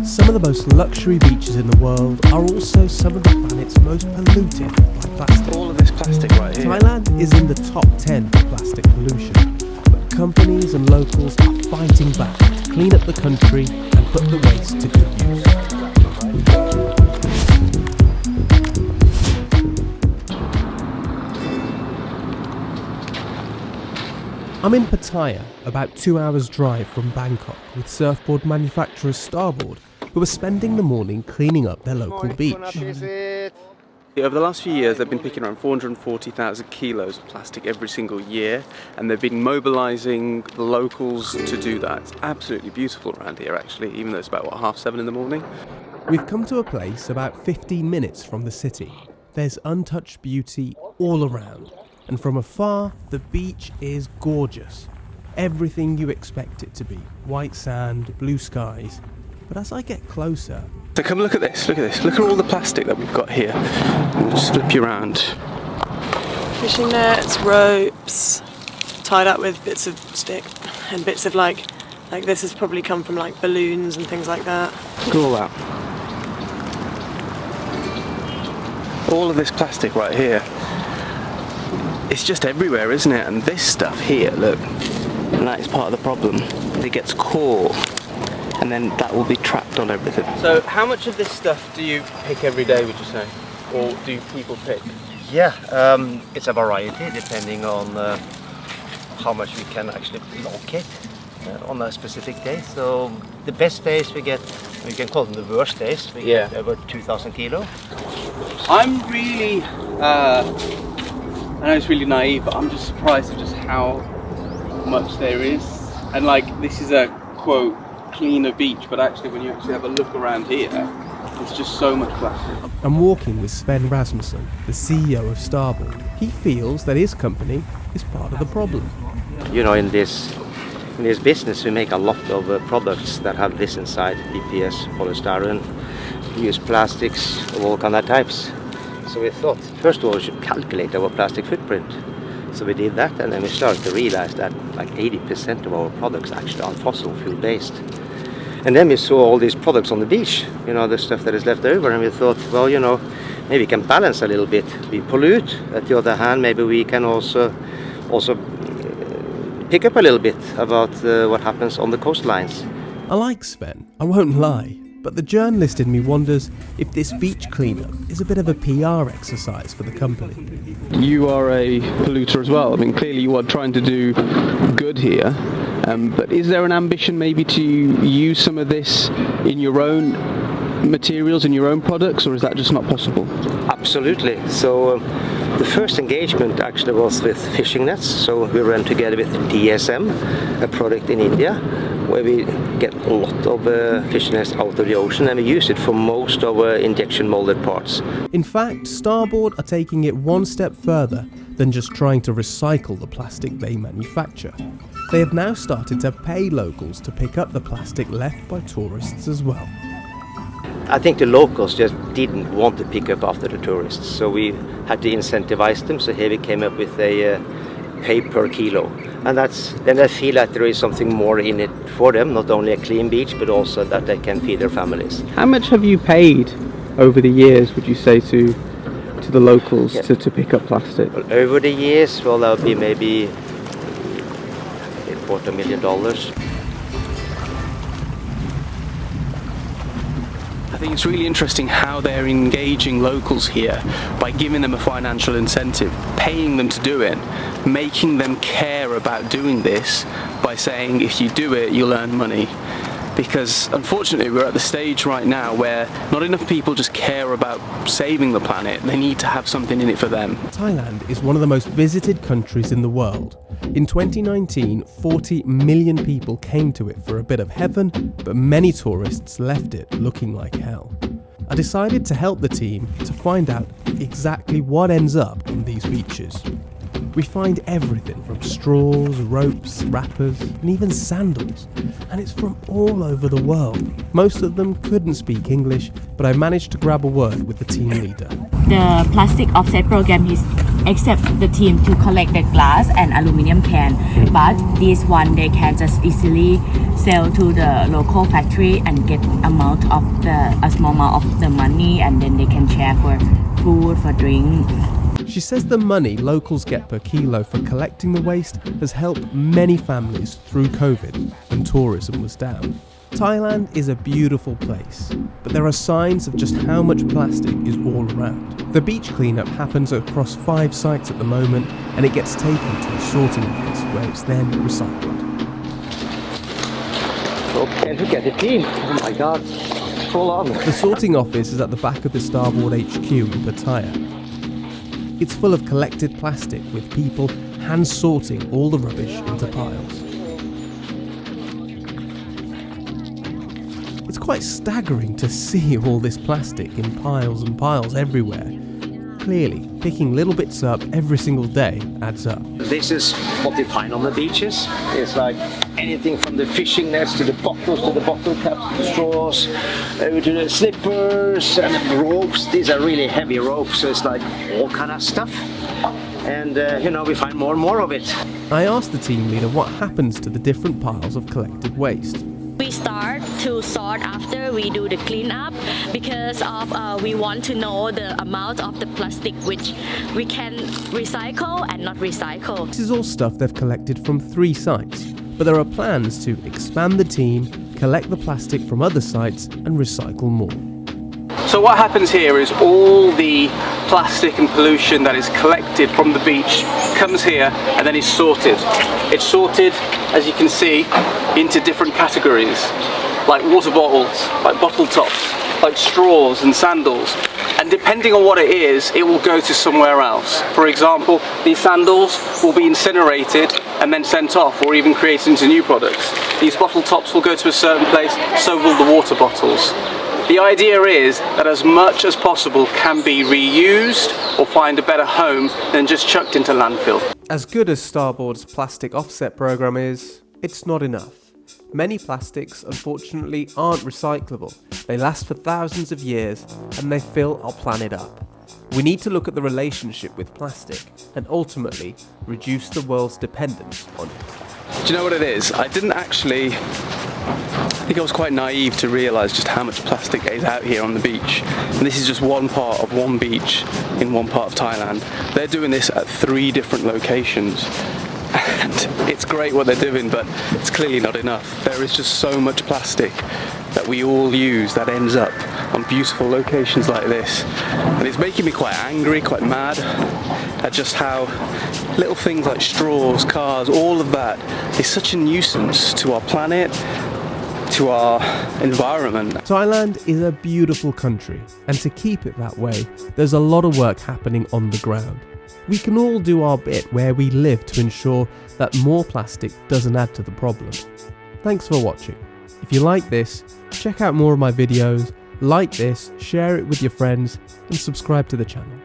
Some of the most luxury beaches in the world are also some of the planet's most polluted by plastic. All of this plastic right here. Thailand is in the top 10 for plastic pollution, but companies and locals are fighting back to clean up the country and put the waste to good use. I'm in Pattaya, about 2 hours drive from Bangkok, with surfboard manufacturer Starboard, who are spending the morning cleaning up their local beach. Over the last few years, they've been picking around 440,000 kilos of plastic every single year, and they've been mobilising the locals to do that. It's absolutely beautiful around here, actually, even though it's about, 7:30 in the morning. We've come to a place about 15 minutes from the city. There's untouched beauty all around, and from afar, the beach is gorgeous. Everything you expect it to be. White sand, blue skies. But as I get closer... So come look at this, look at all the plastic that we've got here. I'll just flip you around. Fishing nets, ropes, tied up with bits of stick and bits of like this has probably come from like balloons and things like that. Look at all that. All of this plastic right here. It's just everywhere, isn't it? And this stuff here, look, and that is part of the problem. It gets caught, and then that will be trapped on everything. So how much of this stuff do you pick every day, would you say? Or do people pick? Yeah, it's a variety depending on how much we can actually locate on a specific day. So the best days we can call them the worst days, we get over 2,000 kilo. I'm really, I know it's really naive, but I'm just surprised at just how much there is. And like, this is a, quote, cleaner beach, but actually when you actually have a look around here, it's just so much plastic. I'm walking with Sven Rasmussen, the CEO of Starboard. He feels that his company is part of the problem. You know, in this business we make a lot of products that have this inside, BPS, polystyrene. We use plastics of all kind of types. So we thought, first of all, we should calculate our plastic footprint. So we did that, and then we started to realize that like 80% of our products actually are fossil fuel based. And then we saw all these products on the beach, you know, the stuff that is left over, and we thought, well, you know, maybe we can balance a little bit. We pollute. At the other hand, maybe we can also pick up a little bit about what happens on the coastlines. I like Sven, I won't lie. But the journalist in me wonders if this beach cleanup is a bit of a PR exercise for the company. You are a polluter as well. I mean, clearly you are trying to do good here. But is there an ambition maybe to use some of this in your own materials, in your own products, or is that just not possible? Absolutely. So the first engagement actually was with fishing nets. So we ran together with DSM, a product in India, where we get a lot of fishing nets out of the ocean, and we use it for most of our injection molded parts. In fact, Starboard are taking it one step further than just trying to recycle the plastic they manufacture. They have now started to pay locals to pick up the plastic left by tourists as well. I think the locals just didn't want to pick up after the tourists, so we had to incentivize them. So here we came up with a pay per kilo. And then I feel that there is something more in it for them, not only a clean beach, but also that they can feed their families. How much have you paid over the years, would you say, to the locals to pick up plastic? Well, over the years, well, that would be maybe $250,000. I think it's really interesting how they're engaging locals here by giving them a financial incentive, paying them to do it, making them care about doing this by saying if you do it, you'll earn money. Because unfortunately we're at the stage right now where not enough people just care about saving the planet, they need to have something in it for them. Thailand is one of the most visited countries in the world. In 2019, 40 million people came to it for a bit of heaven, but many tourists left it looking like hell. I decided to help the team to find out exactly what ends up on these beaches. We find everything from straws, ropes, wrappers, and even sandals. And it's from all over the world. Most of them couldn't speak English, but I managed to grab a word with the team leader. The plastic offset program is except the team to collect the glass and aluminum can. But this one they can just easily sell to the local factory and get a small amount of the money, and then they can share for food, for drink. She says the money locals get per kilo for collecting the waste has helped many families through COVID when tourism was down. Thailand is a beautiful place, but there are signs of just how much plastic is all around. The beach cleanup happens across 5 sites at the moment, and it gets taken to a sorting office where it's then recycled. Okay, look at the team. Oh my god, full on. The sorting office is at the back of the Starboard HQ in Pattaya. It's full of collected plastic with people hand sorting all the rubbish into piles. It's quite staggering to see all this plastic in piles and piles everywhere. Clearly, picking little bits up every single day adds up. This is what we find on the beaches. It's like anything from the fishing nets to the bottles, to the bottle caps, straws, to the slippers and the ropes. These are really heavy ropes, so it's like all kind of stuff. And we find more and more of it. I asked the team leader what happens to the different piles of collected waste. We start to sort after we do the cleanup because we want to know the amount of the plastic which we can recycle and not recycle. This is all stuff they've collected from 3 sites, but there are plans to expand the team, collect the plastic from other sites and recycle more. So what happens here is all the plastic and pollution that is collected from the beach comes here and then is sorted. It's sorted, as you can see, into different categories, like water bottles, like bottle tops, like straws and sandals. And depending on what it is, it will go to somewhere else. For example, these sandals will be incinerated and then sent off, or even created into new products. These bottle tops will go to a certain place, so will the water bottles. The idea is that as much as possible can be reused or find a better home than just chucked into landfill. As good as Starboard's plastic offset program is, it's not enough. Many plastics, unfortunately, aren't recyclable. They last for thousands of years and they fill our planet up. We need to look at the relationship with plastic and ultimately reduce the world's dependence on it. Do you know what it is? I think I was quite naive to realise just how much plastic is out here on the beach. And this is just one part of one beach in one part of Thailand. They're doing this at 3 different locations. And it's great what they're doing, but it's clearly not enough. There is just so much plastic that we all use that ends up on beautiful locations like this. And it's making me quite angry, quite mad at just how little things like straws, cars, all of that is such a nuisance to our planet, to our environment. Thailand is a beautiful country, and to keep it that way, there's a lot of work happening on the ground. We can all do our bit where we live to ensure that more plastic doesn't add to the problem. Thanks for watching. If you like this, check out more of my videos, like this, share it with your friends, and subscribe to the channel.